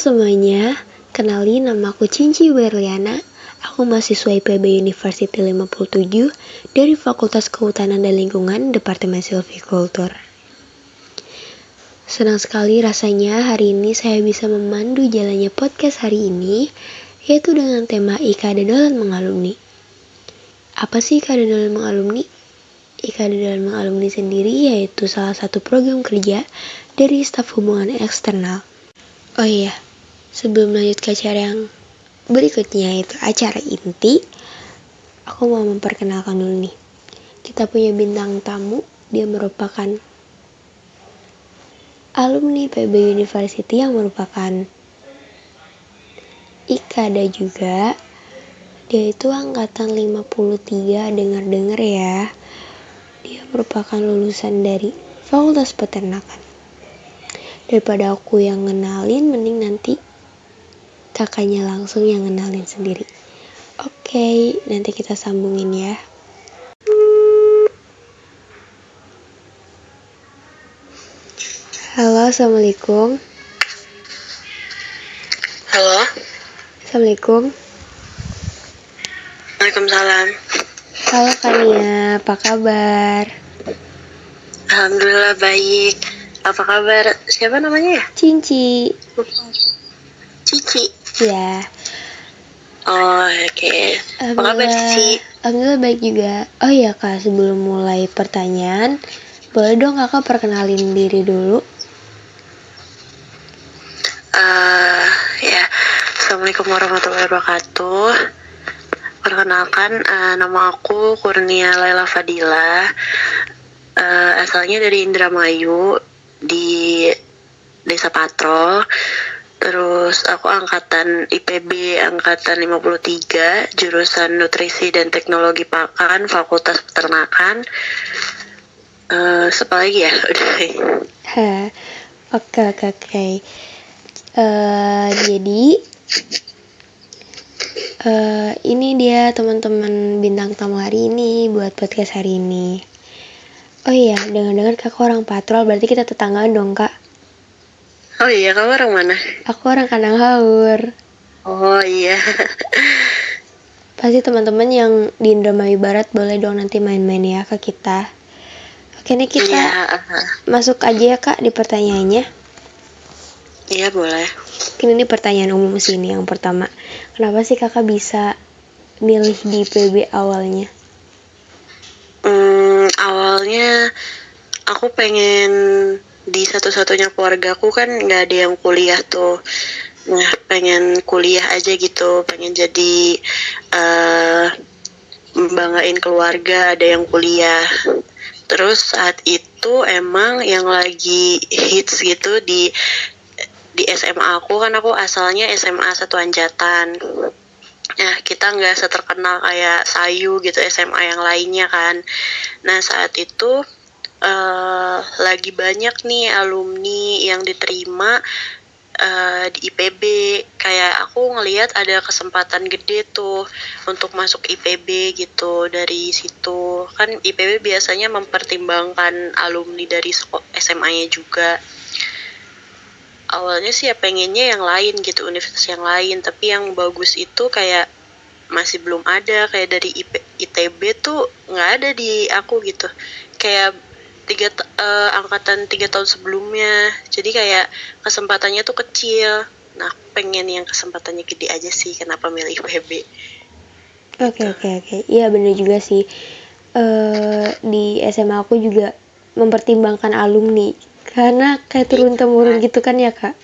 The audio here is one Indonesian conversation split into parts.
semuanya, kenalin nama aku Cinci Berliana. Aku mahasiswa IPB University 57 dari Fakultas Kehutanan dan Lingkungan, Departemen Silvicultur. Senang sekali rasanya hari ini saya bisa memandu jalannya podcast hari ini, yaitu dengan tema IKAD dalam mengalumni. Apa sih IKAD dalam mengalumni? IKAD dalam mengalumni sendiri yaitu salah satu program kerja dari staf hubungan eksternal. Oh iya, sebelum lanjut ke acara yang berikutnya yaitu acara inti, aku mau memperkenalkan dulu nih. Kita punya bintang tamu, dia merupakan alumni PB University yang merupakan IKADA juga. Dia itu angkatan 53, dengar-dengar ya. Dia merupakan lulusan dari Fakultas Peternakan. Daripada aku yang ngenalin, mending nanti kakaknya langsung yang ngenalin sendiri. Oke, nanti kita sambungin ya. Halo, assalamualaikum. Halo. Assalamualaikum. Waalaikumsalam. Halo Kania, apa kabar? Alhamdulillah baik. Apa kabar? Siapa namanya ya? Cinci. Cici. Ya. Oh, oke. Apa kabar Cici? Alhamdulillah baik juga. Oh iya Kak, sebelum mulai pertanyaan, boleh dong Kakak perkenalin diri dulu? Ya. Assalamualaikum warahmatullahi wabarakatuh. Perkenalkan, nama aku Kurnia Laila Fadila. Asalnya dari Indramayu di Desa Patrol. Terus aku angkatan IPB angkatan 53, jurusan Nutrisi dan Teknologi Pakan, Fakultas Peternakan. Siapa lagi ya? Udah. Oke. Jadi ini dia teman-teman bintang tamu hari ini buat podcast hari ini. Oh iya, dengar-dengar kakak orang Patrol, berarti kita tetanggaan dong kak. Oh iya, kamu orang mana? Aku orang Kandang Haur. Oh iya. Pasti teman-teman yang di Indramayu Barat boleh dong nanti main-main ya ke kita. Oke nih kita masuk aja ya kak di pertanyaannya. Iya boleh. Ini pertanyaan umum sih ini yang pertama. Kenapa sih kakak bisa milih di IPB awalnya? Awalnya aku pengen di satu-satunya keluargaku kan nggak ada yang kuliah tuh. Nah, pengen kuliah aja gitu, pengen jadi membanggain keluarga ada yang kuliah. Terus saat itu emang yang lagi hits gitu di SMA aku, kan aku asalnya SMA 1 Anjatan. Nah, kita nggak seterkenal kayak Sayu gitu SMA yang lainnya kan. Nah, saat itu lagi banyak nih alumni yang diterima di IPB. Kayak aku ngelihat ada kesempatan gede tuh untuk masuk IPB gitu. Dari situ kan IPB biasanya mempertimbangkan alumni dari SMA-nya juga. Awalnya sih ya pengennya yang lain gitu, universitas yang lain, tapi yang bagus itu kayak masih belum ada. Kayak dari ITB tuh nggak ada di aku gitu, kayak angkatan 3 tahun sebelumnya, jadi kayak kesempatannya tuh kecil. Nah, pengen yang kesempatannya gede aja sih, kenapa milih IPB. Oke. Iya bener juga sih. Di SMA aku juga mempertimbangkan alumni karena kayak turun-temurun gitu kan ya kak.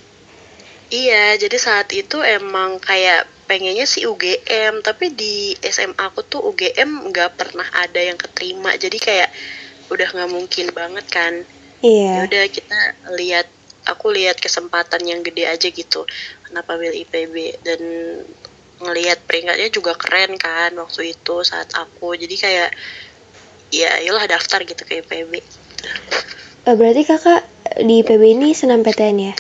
Iya, jadi saat itu emang kayak pengennya sih UGM, tapi di SMA aku tuh UGM nggak pernah ada yang keterima, jadi kayak udah nggak mungkin banget kan. Iya. Udah aku lihat kesempatan yang gede aja gitu, kenapa milih IPB. Dan ngelihat peringkatnya juga keren kan waktu itu saat aku, jadi kayak ya ayolah daftar gitu ke IPB. Berarti kakak di IPB ini senam PTN ya?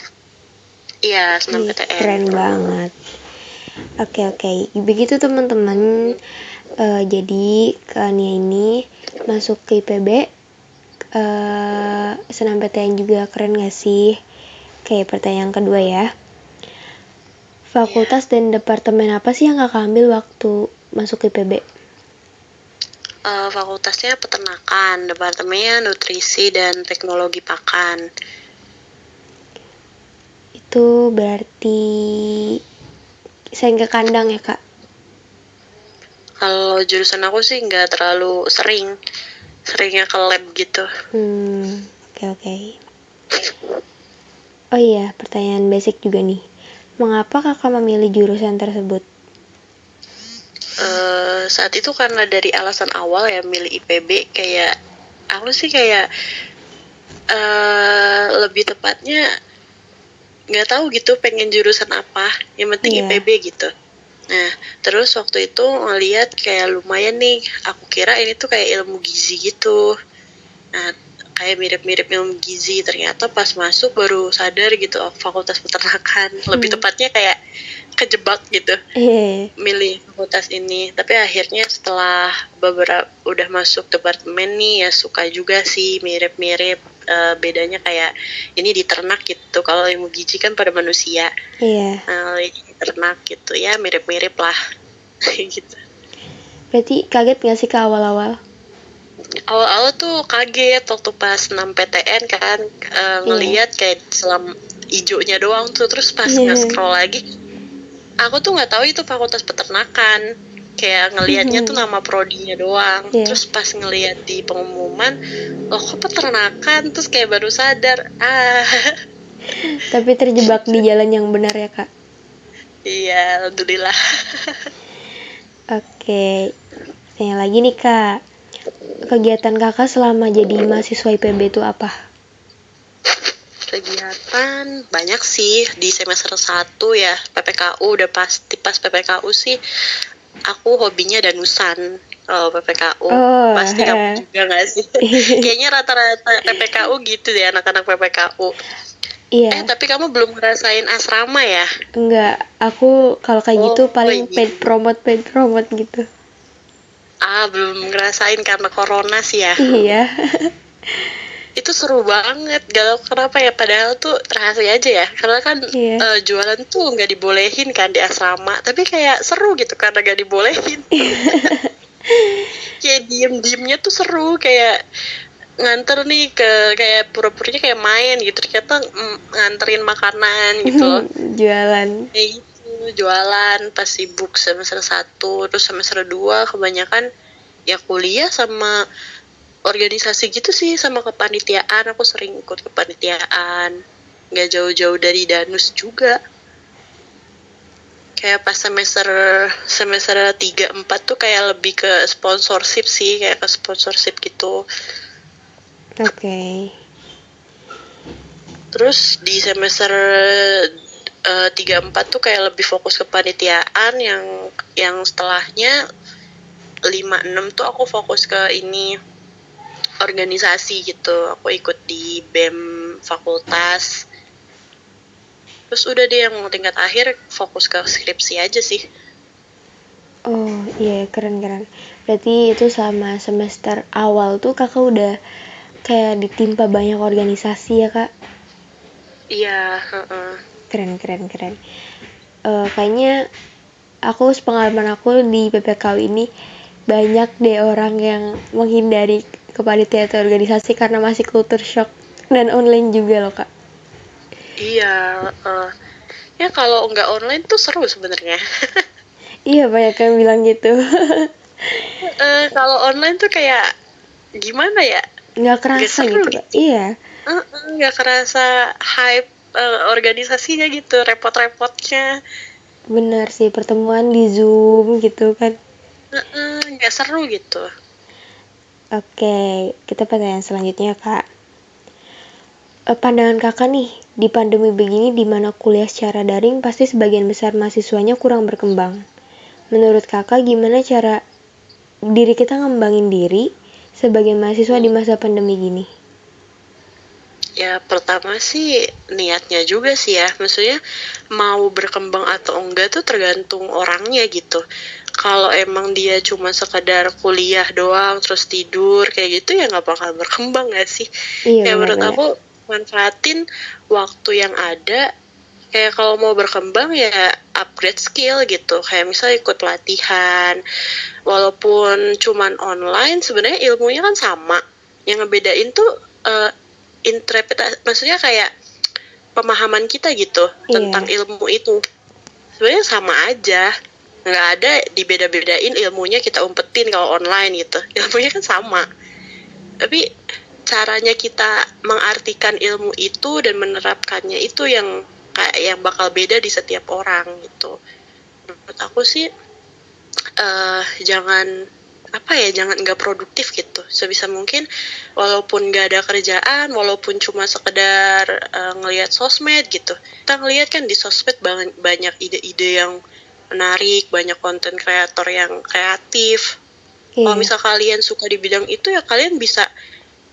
Iya, senam PTN. Keren banget. Oke. Begitu teman-teman. Jadi Kania ini masuk ke IPB senam PTN juga keren gak sih? Oke, pertanyaan kedua ya. fakultas dan departemen apa sih yang kakak ambil waktu masuk IPB? Fakultasnya peternakan, departemennya nutrisi dan teknologi pakan. Itu berarti sering ke kandang ya kak? Kalau jurusan aku sih nggak terlalu seringnya ke lab gitu. Oke. Oh iya, pertanyaan basic juga nih. Mengapa kakak memilih jurusan tersebut? Saat itu karena dari alasan awal ya milih IPB, kayak aku sih kayak lebih tepatnya nggak tahu gitu pengen jurusan apa, yang penting IPB gitu. Nah, terus waktu itu ngeliat kayak lumayan nih, aku kira ini tuh kayak ilmu gizi gitu. Nah, kayak mirip-mirip ilmu gizi, ternyata pas masuk baru sadar gitu, fakultas peternakan. Lebih tepatnya kayak kejebak gitu, milih fakultas ini. Tapi akhirnya setelah beberapa udah masuk departemen nih, ya suka juga sih, mirip-mirip. Bedanya kayak ini di ternak gitu, kalau ilmu gizi kan pada manusia. Di ternak gitu ya, mirip-mirip lah. Gitu. Berarti kaget gak sih ke awal-awal? Awal-awal tuh kaget waktu pas 6 PTN kan, ngelihat kayak selam hijaunya doang tuh, terus pas nge-scroll lagi, aku tuh nggak tahu itu fakultas peternakan, kayak ngelihatnya tuh nama prodinya doang. Terus pas ngelihat di pengumuman, loh kok peternakan, terus kayak baru sadar. Tapi terjebak di jalan yang benar ya kak? Iya, alhamdulillah. Oke, tanya lagi nih kak, kegiatan kakak selama jadi mahasiswa IPB itu apa? Kegiatan banyak sih di semester 1 ya, PPKU udah pasti. Pas PPKU sih aku hobinya danusan. PPKU pasti kamu juga gak sih? Kayaknya rata-rata PPKU gitu deh, anak-anak PPKU. Iya. Tapi kamu belum ngerasain asrama ya? Enggak, aku kalau kayak gitu paling paid promote gitu. Belum ngerasain karena corona sih ya. Iya. Itu seru banget, gak tau kenapa ya, padahal tuh rahasia aja ya, karena kan jualan tuh nggak dibolehin kan di asrama, tapi kayak seru gitu karena gak dibolehin. Kayak diem-diemnya tuh seru, kayak nganter nih ke kayak pura-puranya kayak main gitu, ternyata nganterin makanan gitu loh. Jualan. Kayak gitu, jualan pas sibuk semester 1, terus semester 2 kebanyakan ya kuliah sama organisasi gitu sih, sama kepanitiaan. Aku sering ikut kepanitiaan, nggak jauh-jauh dari danus juga. Kayak pas semester 3-4 tuh kayak lebih ke sponsorship sih, kayak ke sponsorship gitu. Terus di semester 3-4 tuh kayak lebih fokus ke panitiaan, yang setelahnya 5-6 tuh aku fokus ke ini, organisasi gitu. Aku ikut di BEM fakultas. Terus udah deh yang tingkat akhir fokus ke skripsi aja sih. Oh iya, keren. Berarti itu sama semester awal tuh kakak udah kayak ditimpa banyak organisasi ya kak? Iya. Keren. Kayaknya aku sepengalaman aku di PPKU ini banyak deh orang yang menghindari kepanitiaan atau organisasi karena masih culture shock, dan online juga loh kak. Iya. Ya kalau nggak online tuh seru sebenarnya. Iya, banyak yang bilang gitu. Kalau online tuh kayak gimana ya? Nggak kerasa gitu kak. Iya. Nggak kerasa hype organisasinya gitu, repot-repotnya. Bener sih, pertemuan di Zoom gitu kan. Nggak seru gitu. Oke, kita pertanyaan selanjutnya kak. Pandangan kakak nih, di pandemi begini di mana kuliah secara daring pasti sebagian besar mahasiswanya kurang berkembang. Menurut kakak gimana cara diri kita ngembangin diri sebagai mahasiswa di masa pandemi gini? Ya pertama sih niatnya juga sih ya, maksudnya mau berkembang atau enggak tuh tergantung orangnya gitu. Kalau emang dia cuma sekedar kuliah doang terus tidur kayak gitu, ya nggak bakal berkembang, nggak sih? Iya, menurut aku manfaatin waktu yang ada kayak kalau mau berkembang ya upgrade skill gitu, kayak misalnya ikut pelatihan, walaupun cuman online sebenarnya ilmunya kan sama, yang ngebedain tuh interpretasi, maksudnya kayak pemahaman kita gitu tentang ilmu itu sebenarnya sama aja, nggak ada dibeda-bedain ilmunya kita umpetin kalau online gitu, ilmunya kan sama, tapi caranya kita mengartikan ilmu itu dan menerapkannya itu yang kayak yang bakal beda di setiap orang gitu. Menurut aku sih jangan nggak produktif gitu sebisa mungkin, walaupun nggak ada kerjaan, walaupun cuma sekedar ngelihat sosmed gitu, kita ngelihat kan di sosmed banyak ide-ide yang menarik, banyak konten kreator yang kreatif. Kalau misal kalian suka di bidang itu ya kalian bisa,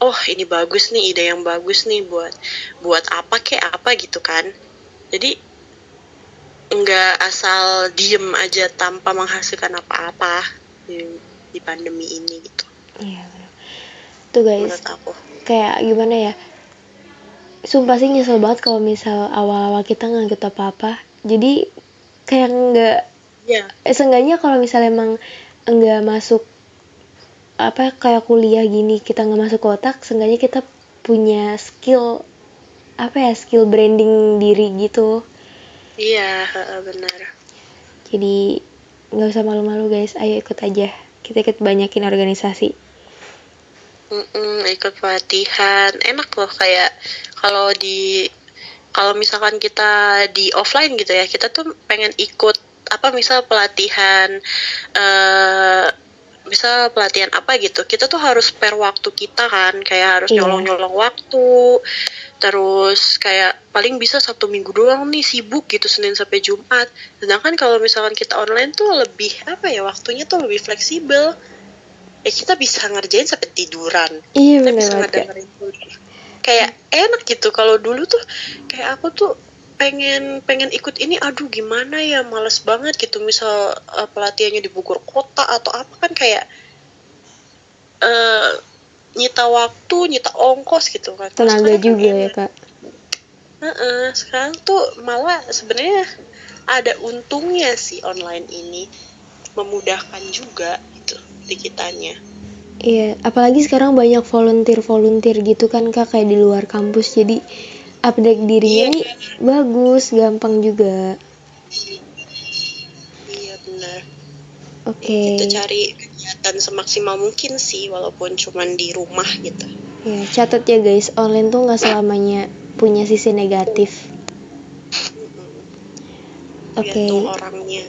oh ini bagus nih, ide yang bagus nih buat apa gitu kan. Jadi nggak asal diem aja tanpa menghasilkan apa-apa di pandemi ini gitu. Iya, tuh guys, menurut aku kayak gimana ya, sumpah sih nyesel banget kalau misal awal-awal kita nggak ikut apa-apa, jadi kayak nggak seenggaknya kalau misalnya emang nggak masuk kayak kuliah gini, kita nggak masuk kotak, seenggaknya kita punya skill skill branding diri gitu. Iya, benar. Jadi nggak usah malu-malu guys, ayo ikut aja, kita ikut banyakin organisasi. Ikut pelatihan enak loh, kayak kalau misalkan kita di offline gitu ya, kita tuh pengen ikut misal pelatihan misal pelatihan apa gitu, kita tuh harus spare waktu kita kan, kayak harus nyolong waktu, terus kayak paling bisa 1 minggu doang nih sibuk gitu, Senin sampai Jumat. Sedangkan kalau misalkan kita online tuh lebih waktunya tuh lebih fleksibel. Kita bisa ngerjain sampai tiduran. Iya, kita bisa ngedengerin kuliah. Kayak enak gitu. Kalau dulu tuh kayak aku tuh pengen ikut ini, aduh gimana ya, males banget gitu. Misal pelatihannya di Bogor kota atau apa, kan kayak nyita waktu, nyita ongkos gitu kan. Tenaga juga kan ya Kak. Sekarang tuh malah sebenarnya ada untungnya sih online ini, memudahkan juga gitu di kitanya. Iya, apalagi sekarang banyak volunteer gitu kan Kak, kayak di luar kampus, jadi update dirinya nih bagus, gampang juga. Iya benar. Oke. Kita cari kegiatan semaksimal mungkin sih, walaupun cuman di rumah gitu. Ya, catat ya guys, online tuh nggak selamanya punya sisi negatif. Oke. Orangnya.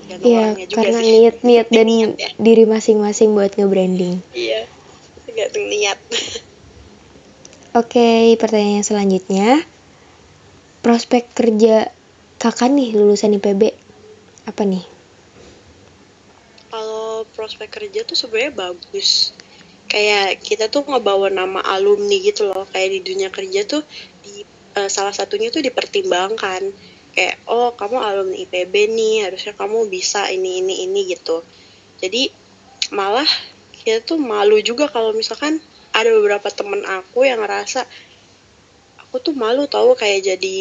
Iya, karena niat dan diri masing-masing buat nge-branding. Iya, tergantung niat. Oke, pertanyaan selanjutnya. Prospek kerja kakak nih lulusan IPB, apa nih? Kalau prospek kerja tuh sebenarnya bagus. Kayak kita tuh ngebawa nama alumni gitu loh. Kayak di dunia kerja tuh salah satunya tuh dipertimbangkan. Kayak, oh kamu alumni IPB nih, harusnya kamu bisa ini gitu. Jadi malah kita tuh malu juga kalau misalkan ada beberapa temen aku yang ngerasa, aku tuh malu tahu kayak jadi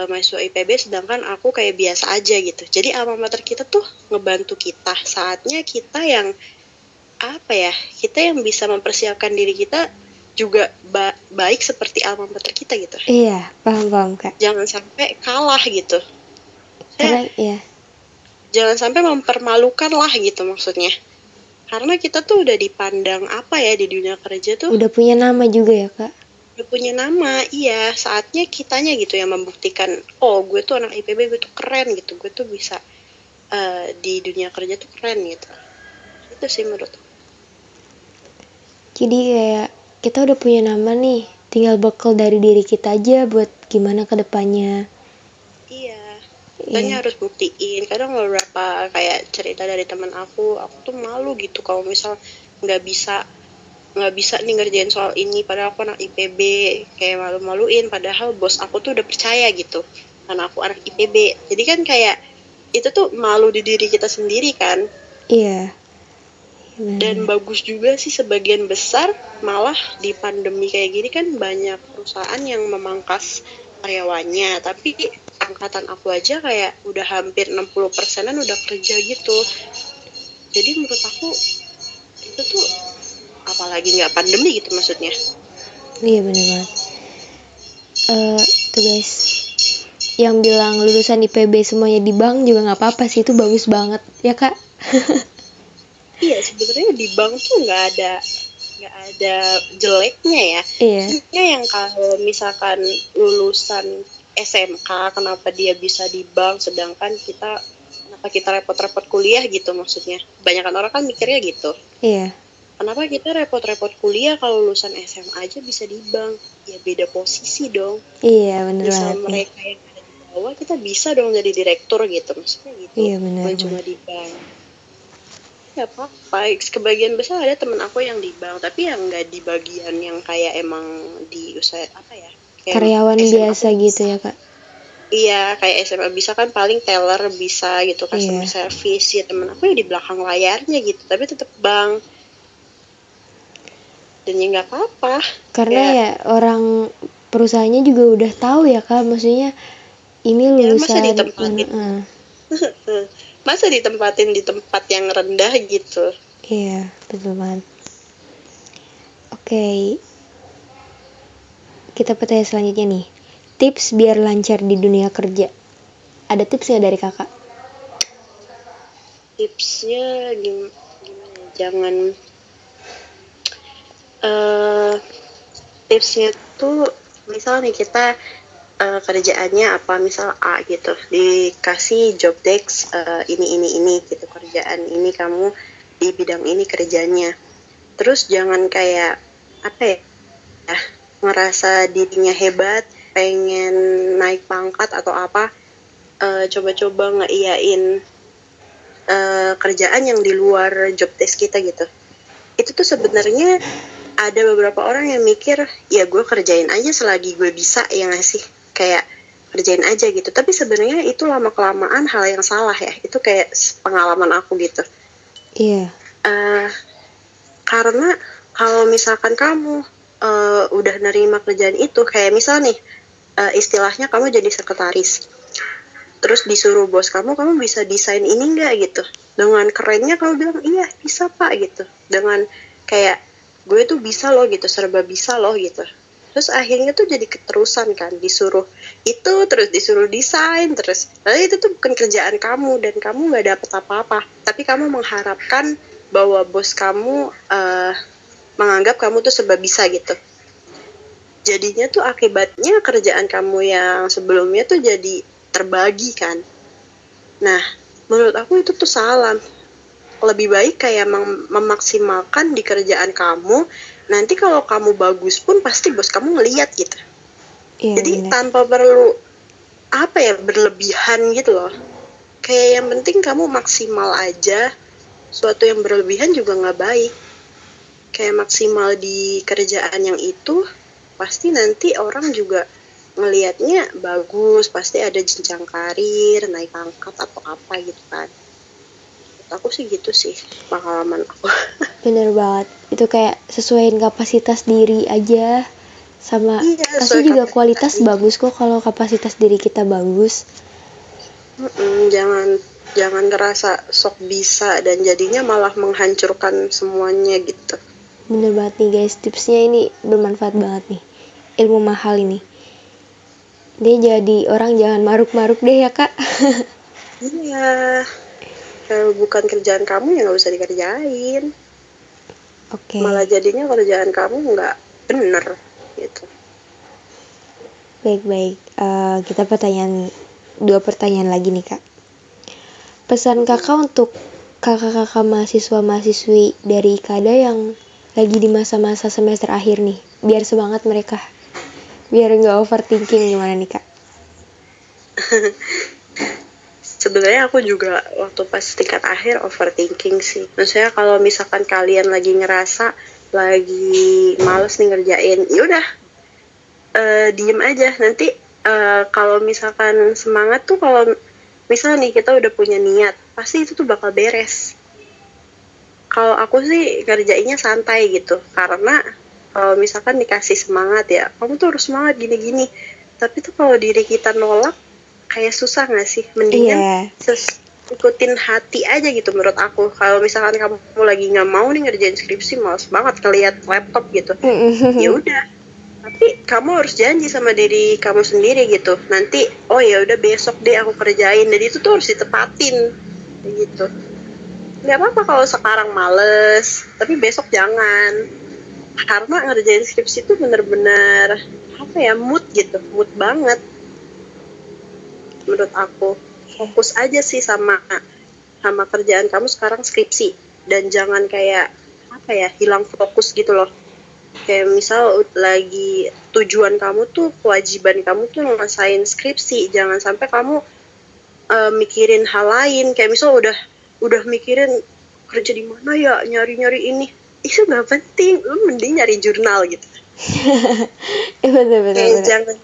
mahasiswa IPB sedangkan aku kayak biasa aja gitu. Jadi alma mater kita tuh ngebantu kita, saatnya kita yang kita yang bisa mempersiapkan diri kita juga baik seperti alma mater kita gitu. Iya, paham Kak. Jangan sampai kalah gitu. Karena jangan sampai mempermalukan lah gitu maksudnya. Karena kita tuh udah dipandang di dunia kerja tuh. Udah punya nama juga ya Kak. Udah punya nama, iya. Saatnya kitanya gitu yang membuktikan, oh gue tuh anak IPB, gue tuh keren gitu. Gue tuh bisa di dunia kerja tuh keren gitu. Itu sih menurut aku. Jadi kayak kita udah punya nama nih, tinggal bekal dari diri kita aja buat gimana ke depannya. Iya, kitanya harus buktiin. Kadang beberapa kayak cerita dari teman aku tuh malu gitu kalau misal nggak bisa nih ngerjain soal ini, padahal aku anak IPB, kayak malu-maluin, padahal bos aku tuh udah percaya gitu karena aku anak IPB. Jadi kan kayak itu tuh malu di diri kita sendiri kan. Iya. Dan bagus juga sih, sebagian besar malah di pandemi kayak gini kan banyak perusahaan yang memangkas karyawannya, tapi angkatan aku aja kayak udah hampir 60%-an udah kerja gitu. Jadi menurut aku itu tuh apalagi nggak pandemi gitu maksudnya. Iya bener banget. Tuh guys, yang bilang lulusan IPB semuanya di bank juga nggak apa-apa sih, itu bagus banget ya kak. Iya sebenarnya di bank tuh nggak ada jeleknya ya. Iya. Sebenarnya yang kalau misalkan lulusan SMK kenapa dia bisa di bank sedangkan kenapa kita repot-repot kuliah gitu maksudnya. Kebanyakan orang kan mikirnya gitu. Iya. Kenapa kita repot-repot kuliah kalau lulusan SMA aja bisa di bank? Ya beda posisi dong. Iya bener Misal banget mereka yang ada di bawah kita bisa dong jadi direktur gitu maksudnya gitu. Iya bener. Bukan cuma di bank. Ya apa-apa, kebagian besar ada temen aku yang di bank tapi yang nggak di bagian yang kayak emang di usaha apa ya kayak Karyawan SMA biasa gitu ya kak. iya kayak SMA bisa kan paling teller bisa gitu customer Iya. service ya temen aku ya di belakang layarnya gitu tapi tetap bank dan ya nggak apa-apa Karena ya orang perusahaannya juga udah tahu ya kak, maksudnya ini ya, lulusan masa ditempatin di tempat yang rendah gitu. Iya betul banget. Oke, kita pertanyaan selanjutnya nih, tips biar lancar di dunia kerja. Ada tips nggak dari kakak? Tipsnya gimana jangan tipsnya tuh misal nih kita kerjaannya apa misal A gitu dikasih job desk ini gitu kerjaan ini kamu di bidang ini kerjanya terus jangan kayak apa ya ngerasa dirinya hebat pengen naik pangkat atau apa coba-coba ngeiyain kerjaan yang di luar job desk kita gitu itu tuh sebenarnya ada beberapa orang yang mikir ya gue kerjain aja selagi gue bisa ya nggak sih kayak kerjain aja gitu tapi sebenarnya itu lama kelamaan hal yang salah ya itu kayak pengalaman aku gitu. Iya. Karena kalau misalkan kamu udah nerima kerjaan itu kayak misal nih istilahnya kamu jadi sekretaris terus disuruh bos kamu bisa desain ini enggak gitu dengan kerennya kamu bilang iya bisa pak gitu dengan kayak gue tuh bisa loh gitu serba bisa loh gitu terus akhirnya tuh jadi keterusan kan disuruh itu terus disuruh desain terus lalu itu tuh bukan kerjaan kamu dan kamu nggak dapet apa-apa tapi kamu mengharapkan bahwa bos kamu menganggap kamu tuh serba bisa gitu jadinya tuh akibatnya kerjaan kamu yang sebelumnya tuh jadi terbagi kan nah menurut aku itu tuh salah lebih baik kayak memaksimalkan di kerjaan kamu nanti kalau kamu bagus pun pasti bos kamu ngeliat gitu Iya, jadi bener. tanpa perlu apa ya berlebihan gitu loh kayak yang penting kamu maksimal aja suatu yang berlebihan juga nggak baik kayak maksimal di kerjaan yang itu pasti nanti orang juga ngelihatnya bagus pasti ada jenjang karir naik pangkat atau apa gitu kan aku sih gitu sih pengalaman aku. Bener banget, itu kayak sesuaiin kapasitas diri aja sama pasti juga kualitas bagus kok kalau kapasitas diri kita bagus. Jangan ngerasa sok bisa dan jadinya malah menghancurkan semuanya gitu. Bener banget nih guys, tipsnya ini bermanfaat banget nih, ilmu mahal ini. Dia jadi orang jangan maruk-maruk deh ya kak. Iya. Kalau bukan kerjaan kamu ya nggak usah dikerjain. Oke. Malah jadinya kerjaan kamu nggak bener gitu. Baik. Kita dua pertanyaan lagi nih kak. Pesan kakak untuk kakak-kakak mahasiswa-mahasiswi dari IKADA yang lagi di masa-masa semester akhir nih, biar semangat mereka, biar nggak overthinking gimana nih kak? Sebenarnya aku juga waktu pas tingkat akhir overthinking sih. Maksudnya kalau misalkan kalian lagi ngerasa lagi males nih ngerjain, yaudah diem aja. Nanti kalau misalkan semangat tuh kalau misalnya nih kita udah punya niat, pasti itu tuh bakal beres. Kalau aku sih ngerjainnya santai gitu, karena kalau misalkan dikasih semangat ya, kamu tuh harus semangat gini-gini. Tapi tuh kalau diri kita nolak, kayak susah nggak sih? Mendingan ikutin hati aja gitu menurut aku. Kalau misalkan kamu lagi nggak mau nih ngerjain skripsi, males banget ngeliat laptop gitu, ya udah. Tapi kamu harus janji sama diri kamu sendiri gitu. Nanti, oh ya udah besok deh aku kerjain. Dan itu tuh harus ditepatin, gitu. Nggak apa-apa kalau sekarang males, tapi besok jangan. Karena ngerjain skripsi itu bener-bener apa ya, mood gitu, mood banget. Menurut aku fokus aja sih sama kerjaan kamu sekarang, skripsi, dan jangan kayak apa ya, hilang fokus gitu loh. Kayak misal lagi tujuan kamu tuh, kewajiban kamu tuh ngelesain skripsi, jangan sampai kamu mikirin hal lain. Kayak misal udah mikirin kerja di mana ya, nyari ini, itu nggak penting, lu mending nyari jurnal gitu. Kayak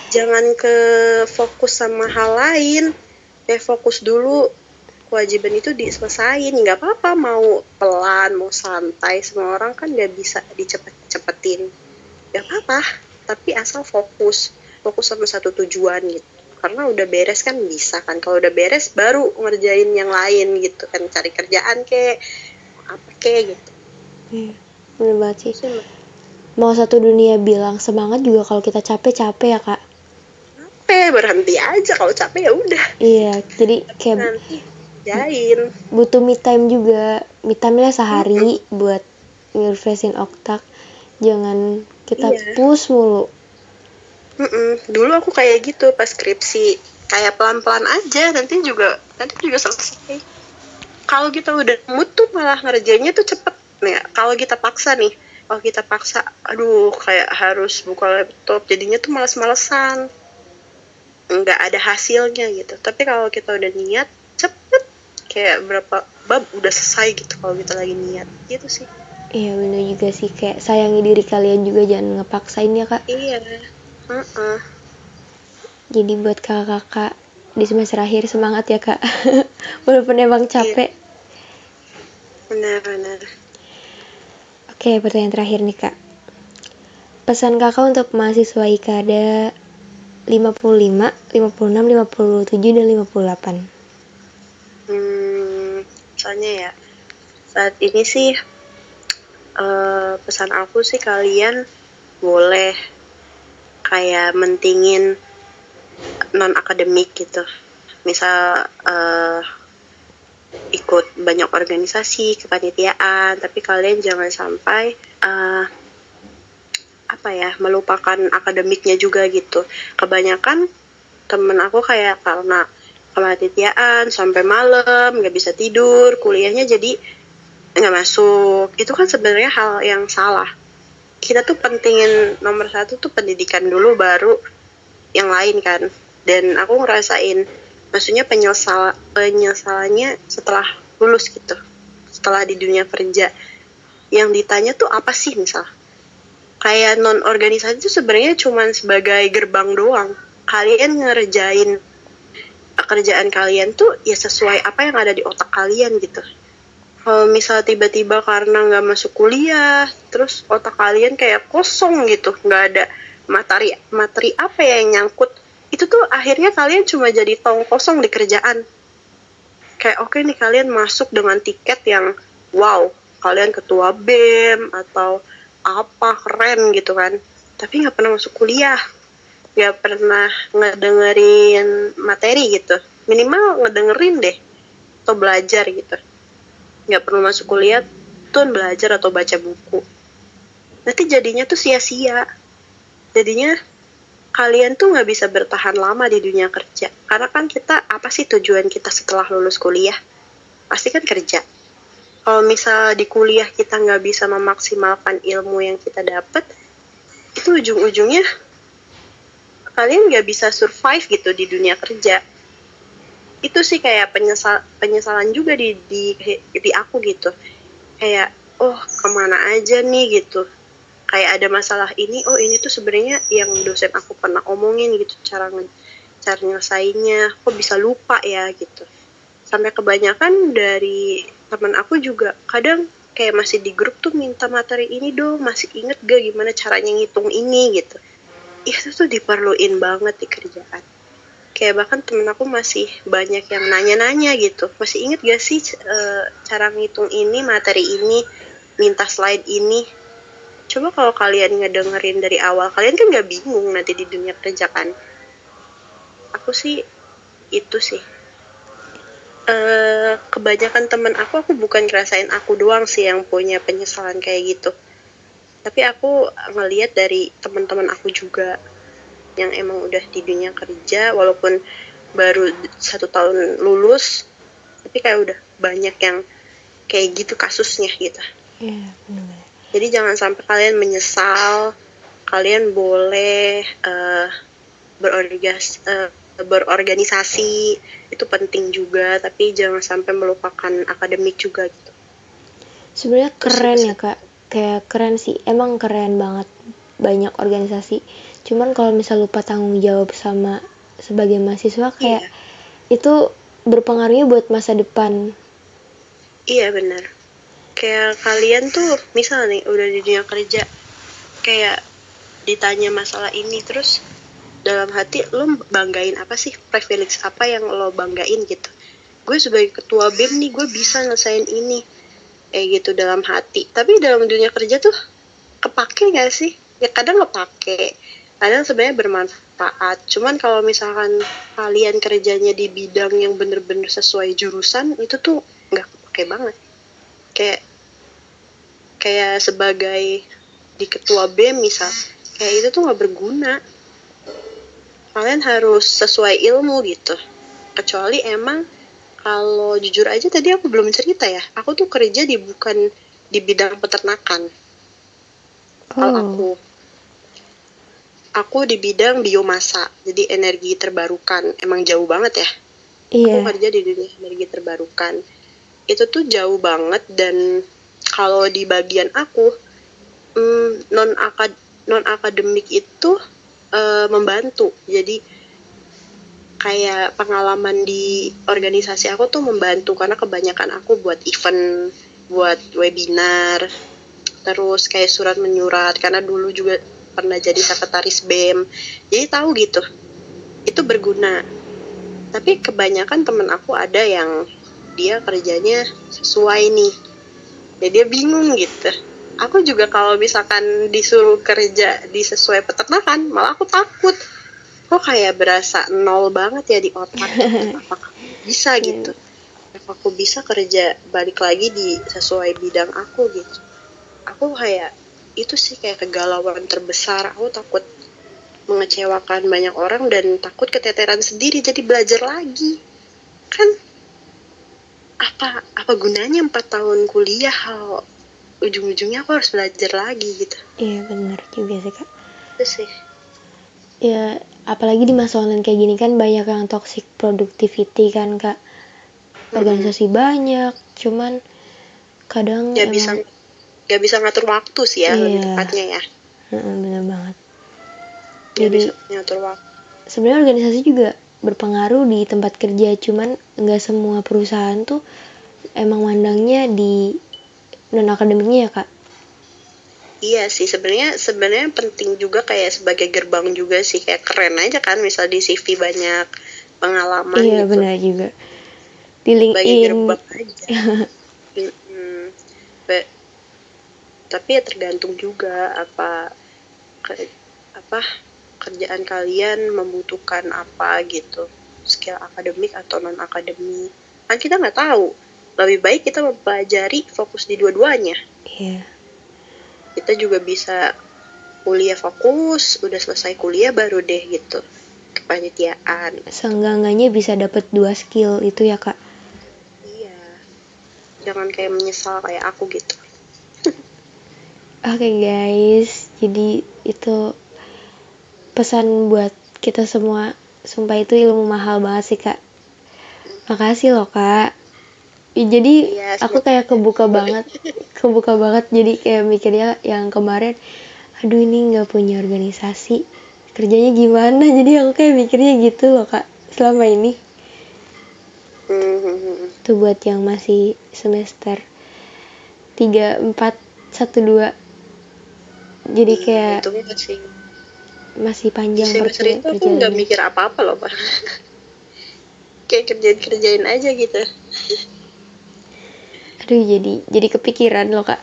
jangan ke fokus sama hal lain, kayak fokus dulu, kewajiban itu diselesain. Nggak apa-apa mau pelan, mau santai, semua orang kan nggak bisa dicepet-cepetin, nggak apa-apa, tapi asal fokus sama satu tujuan gitu. Karena udah beres kan bisa kan, kalau udah beres baru ngerjain yang lain gitu kan, cari kerjaan kek apa kek gitu. Bener banget sih. Mau satu dunia bilang semangat juga kalau kita capek ya kak. Berhenti aja kalau capek, ya udah. Iya, jadi kayak nanti jain. Butuh me time juga, me time lah sehari buat nge-refreshing otak. Jangan kita push mulu. Dulu aku kayak gitu pas skripsi, kayak pelan-pelan aja, nanti juga selesai. Kalau kita udah mood tuh malah ngerjainnya tuh cepet nih. Kalau kita paksa, aduh kayak harus buka laptop, jadinya tuh males-malesan, nggak ada hasilnya gitu. Tapi kalau kita udah niat, cepet, kayak berapa bab udah selesai gitu kalau kita lagi niat gitu sih. Iya bener juga sih, kayak sayangi diri kalian juga, jangan ngepaksain ya kak. Iya. Jadi buat kakak-kakak di semester akhir semangat ya kak. Walaupun emang capek. Benar. Oke, pertanyaan terakhir nih kak. Pesan kakak untuk mahasiswa IKADA 55, 56, 57, dan 58. Misalnya ya, saat ini sih pesan aku sih, kalian boleh kayak mentingin non-akademik gitu. Misal ikut banyak organisasi, kepanitiaan, tapi kalian jangan sampai melupakan akademiknya juga gitu. Kebanyakan temen aku kayak karena kepanitiaan sampai malam, nggak bisa tidur, kuliahnya jadi nggak masuk. Itu kan sebenarnya hal yang salah. Kita tuh pentingin nomor satu tuh pendidikan dulu, baru yang lain kan. Dan aku ngerasain, maksudnya penyesalannya setelah lulus gitu, setelah di dunia kerja, yang ditanya tuh apa sih, misal kayak non organisasi itu sebenarnya cuma sebagai gerbang doang. Kalian ngerjain kerjaan kalian tuh ya sesuai apa yang ada di otak kalian gitu. Kalau misal tiba-tiba karena nggak masuk kuliah, terus otak kalian kayak kosong gitu, nggak ada materi apa yang nyangkut, itu tuh akhirnya kalian cuma jadi tong kosong di kerjaan. Kayak oke nih, kalian masuk dengan tiket yang wow, kalian ketua BEM atau apa, keren gitu kan, tapi nggak pernah masuk kuliah, nggak pernah ngedengerin materi gitu, minimal ngedengerin deh atau belajar gitu. Nggak perlu masuk kuliah tuh belajar atau baca buku, nanti jadinya tuh sia-sia. Jadinya kalian tuh nggak bisa bertahan lama di dunia kerja. Karena kan kita, apa sih tujuan kita setelah lulus kuliah? Pasti kan kerja. Kalau misal di kuliah kita nggak bisa memaksimalkan ilmu yang kita dapat, itu ujung-ujungnya kalian nggak bisa survive gitu di dunia kerja. Itu sih kayak penyesalan juga di aku gitu. Kayak, oh kemana aja nih gitu. Kayak ada masalah ini, oh ini tuh sebenarnya yang dosen aku pernah omongin gitu, cara nyelesainnya, kok bisa lupa ya gitu. Sampai kebanyakan dari teman aku juga kadang kayak masih di grup tuh minta materi ini dong, masih inget gak gimana caranya ngitung ini gitu. Itu tuh diperluin banget di kerjaan. Kayak bahkan temen aku masih banyak yang nanya-nanya gitu. Masih inget gak sih cara ngitung ini, materi ini, minta slide ini? Coba kalau kalian ngedengerin dari awal, kalian kan gak bingung nanti di dunia kerja kan. Aku sih itu sih. Kebanyakan temen aku bukan ngerasain aku doang sih yang punya penyesalan kayak gitu. Tapi aku ngelihat dari teman-teman aku juga yang emang udah di dunia kerja, walaupun baru 1 tahun lulus, tapi kayak udah banyak yang kayak gitu kasusnya gitu. Iya, benar. Jadi jangan sampai kalian menyesal. Kalian boleh berorganisasi, itu penting juga, tapi jangan sampai melupakan akademik juga gitu. Sebenarnya keren ya Kak, kayak keren sih, emang keren banget banyak organisasi. Cuman kalau misal lupa tanggung jawab sama sebagai mahasiswa kayak itu berpengaruhnya buat masa depan. Iya benar. Kayak kalian tuh misal nih udah di dunia kerja, kayak ditanya masalah ini, terus dalam hati lo banggain apa sih, privilege apa yang lo banggain gitu. Gue sebagai ketua BEM nih, gue bisa ngelesain ini, kayak gitu dalam hati. Tapi dalam dunia kerja tuh kepake gak sih? Ya kadang kepake, kadang sebenarnya bermanfaat. Cuman kalau misalkan kalian kerjanya di bidang yang bener-bener sesuai jurusan, itu tuh nggak kepake banget. Kayak sebagai di ketua BEM misal, kayak itu tuh nggak berguna. Kalian harus sesuai ilmu gitu. Kecuali emang, kalau jujur aja tadi aku belum cerita ya, aku tuh kerja bukan di bidang peternakan. Kalau aku di bidang biomasa, jadi energi terbarukan. Emang jauh banget ya. Iya. Aku kerja di dunia energi terbarukan. Itu tuh jauh banget, dan kalau di bagian aku non akademik itu membantu. Jadi kayak pengalaman di organisasi aku tuh membantu, karena kebanyakan aku buat event, buat webinar, terus kayak surat menyurat, karena dulu juga pernah jadi sekretaris BEM, jadi tahu gitu, itu berguna. Tapi kebanyakan temen aku ada yang dia kerjanya sesuai nih, ya dia bingung gitu. Aku juga kalau misalkan disuruh kerja di sesuai peternakan, malah aku takut. Kok kayak berasa nol banget ya di otak. Apakah bisa gitu? Apa aku bisa kerja balik lagi di sesuai bidang aku gitu? Aku kayak itu sih kayak kegalauan terbesar. Aku takut mengecewakan banyak orang dan takut keteteran sendiri, jadi belajar lagi. Kan apa gunanya 4 tahun kuliah kalau ujung-ujungnya aku harus belajar lagi gitu. Iya benar juga sih Kak. Itu sih. Ya apalagi di masa online kayak gini kan banyak yang toxic productivity kan Kak. Organisasi banyak, cuman kadang Gak bisa ngatur waktu sih ya, lebih tepatnya ya. Bener banget. Gak bisa ngatur waktu. Sebenarnya organisasi juga berpengaruh di tempat kerja, cuman nggak semua perusahaan tuh emang mandangnya di non akademiknya ya Kak. Iya sih, sebenarnya penting juga kayak sebagai gerbang juga sih, kayak keren aja kan misal di CV banyak pengalaman iya, gitu. Benar juga. Di LinkedIn. Sebagai gerbang aja. Tapi ya tergantung juga apa kerjaan kalian membutuhkan apa gitu, skill akademik atau non akademik. Kan kita nggak tahu. Lebih baik kita mempelajari fokus di dua-duanya. Iya. Kita juga bisa kuliah fokus, udah selesai kuliah baru deh gitu kepanitiaan. Seenggak-enggaknya bisa dapat 2 skill itu ya Kak. Iya. Jangan kayak menyesal kayak aku gitu. Oke guys, jadi itu pesan buat kita semua. Sumpah itu ilmu mahal banget sih Kak. Makasih loh Kak. Jadi aku kayak kebuka banget, jadi kayak mikirnya yang kemarin, aduh ini nggak punya organisasi, kerjanya gimana, jadi aku kayak mikirnya gitu loh Kak selama ini. Itu buat yang masih semester 3, 4, 1, 2, jadi kayak masih Di panjang semester itu aku nggak perjalanannya. mikir apa-apa loh Pak. Kayak kerjain aja gitu. Aduh, jadi kepikiran loh Kak.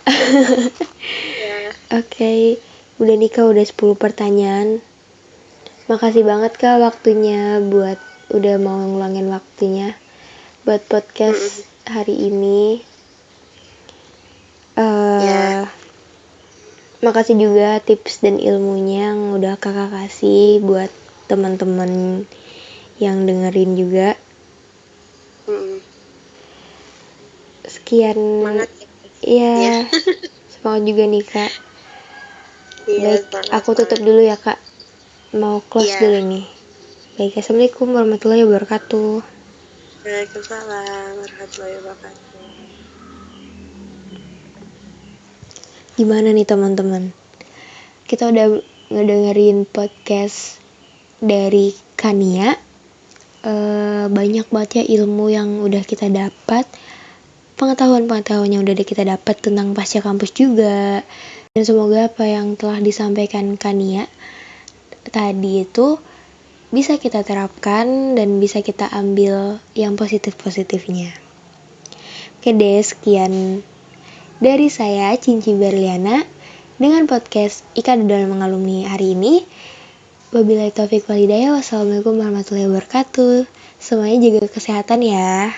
Ya. Oke, udah nih Kak, udah 10 pertanyaan. Makasih banget Kak waktunya buat udah mau ngulangin waktunya buat podcast hari ini. Ya. Makasih juga tips dan ilmunya yang udah kakak kasih buat teman-teman yang dengerin juga. Sekian. Semangat Ya, ya. semangat juga nih Kak. Iya, Baik, aku tutup dulu ya Kak. Mau close Iya. dulu nih. Baik, assalamualaikum warahmatullahi wabarakatuh. Waalaikumsalam warahmatullahi wabarakatuh. Gimana nih teman-teman? Kita udah ngedengerin podcast dari Kania. Banyak banget ya ilmu yang udah kita dapat, pengetahuan yang udah kita dapat tentang pasca kampus juga. Dan semoga apa yang telah disampaikan Kania tadi itu bisa kita terapkan dan bisa kita ambil yang positif-positifnya. Oke deh, sekian dari saya Cinci Berliana dengan podcast Ika dalam mengalumni hari ini. Wabillahi taufiq walhidayah. Wassalamualaikum warahmatullahi wabarakatuh. Semuanya jaga kesehatan ya.